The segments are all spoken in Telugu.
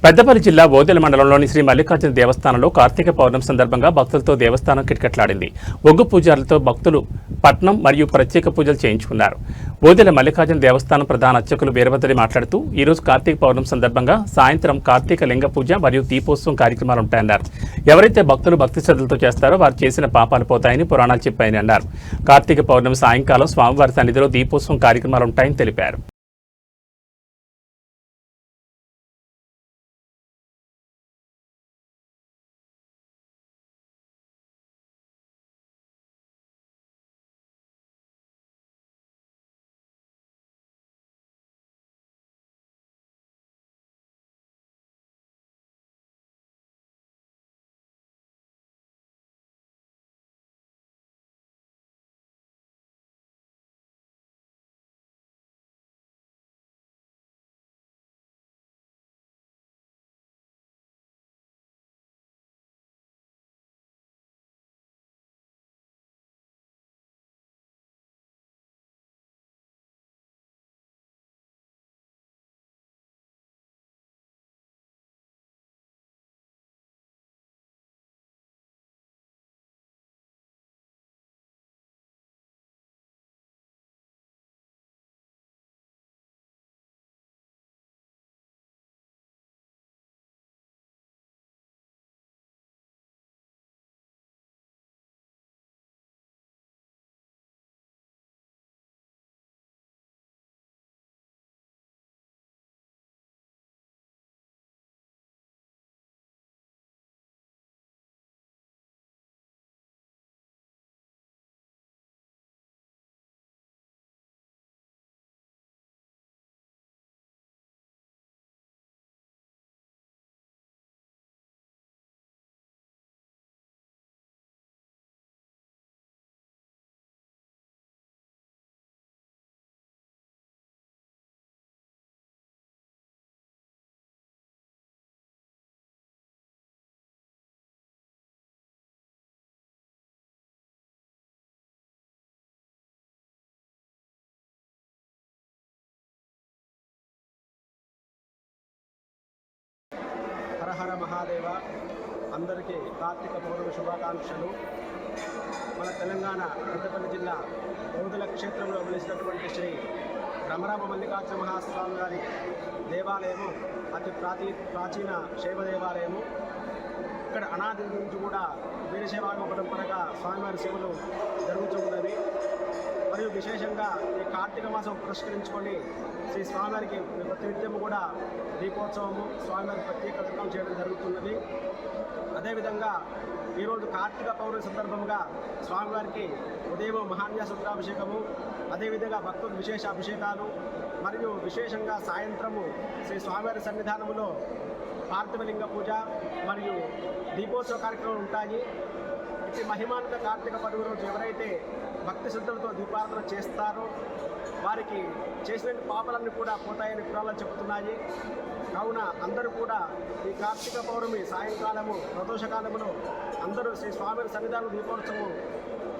పెద్దపల్లి జిల్లా ఓదెల మండలంలోని శ్రీ మల్లికార్జున దేవస్థానంలో కార్తీక పౌర్ణమి సందర్భంగా భక్తులతో దేవస్థానం కిటకిటలాడింది. ఒగ్గు పూజారులతో భక్తులు పట్నం మరియు ప్రత్యేక పూజలు చేయించుకున్నారు. ఓదెల మల్లికార్జున దేవస్థానం ప్రధాన అర్చకులు వీరభద్రి మాట్లాడుతూ ఈరోజు కార్తీక పౌర్ణమి సందర్భంగా సాయంత్రం కార్తీక లింగ పూజ మరియు దీపోత్సవం కార్యక్రమాలు ఉంటాయన్నారు. ఎవరైతే భక్తులు భక్తి శ్రద్ధలతో చేస్తారో వారు చేసిన పాపాలు పోతాయని పురాణాలు చెప్పాయని అన్నారు. కార్తీక పౌర్ణమి సాయంకాలం స్వామివారి సన్నిధిలో దీపోత్సవం కార్యక్రమాలు ఉంటాయని తెలిపారు. హరహర మహాదేవ అందరికీ కార్తీక పౌర్ణమి శుభాకాంక్షలు. మన తెలంగాణ పెద్దపల్లి జిల్లా ఓదెల క్షేత్రంలో వెలిసినటువంటి శ్రీ భ్రమరామ మల్లికార్జున మహాస్వామి గారి దేవాలయము అతి ప్రాచీన శైవ దేవాలయము. ఇక్కడ అనాది నుంచి కూడా వీరశైవ పరంపరగా స్వామివారి సేవలు జరుగుతున్నవి. మరియు విశేషంగా ఈ కార్తీక మాసం పురస్కరించుకొని శ్రీ స్వామివారికి ప్రతినిత్యము కూడా దీపోత్సవము స్వామివారి ప్రత్యేక దర్శనం చేయడం జరుగుతున్నది. అదేవిధంగా ఈరోజు కార్తీక పౌర్ణమి సందర్భంగా స్వామివారికి ఉదయం మహాన్యాస రుద్రాభిషేకము, అదేవిధంగా భక్తుల విశేష అభిషేకాలు మరియు విశేషంగా సాయంత్రము శ్రీ స్వామివారి సన్నిధానములో పార్థివలింగ పూజ మరియు దీపోత్సవ కార్యక్రమాలు ఉంటాయి. ఇటు మహిమాన్విత కార్తీక పౌర్ణమి రోజు ఎవరైతే భక్తి శ్రద్ధలతో దీపారాధన చేస్తారో వారికి చేసిన పాపాలన్నీ కూడా పోతాయని పురాణాలు చెబుతున్నాయి. కావున అందరూ కూడా ఈ కార్తీక పౌర్ణమి సాయంకాలము ప్రదోషకాలములో అందరూ శ్రీ స్వామి సన్నిధానం దీపోత్సవం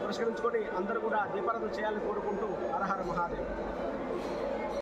పురస్కరించుకొని అందరూ కూడా దీపారాధన చేయాలని కోరుకుంటూ హరహర మహాదేవ్.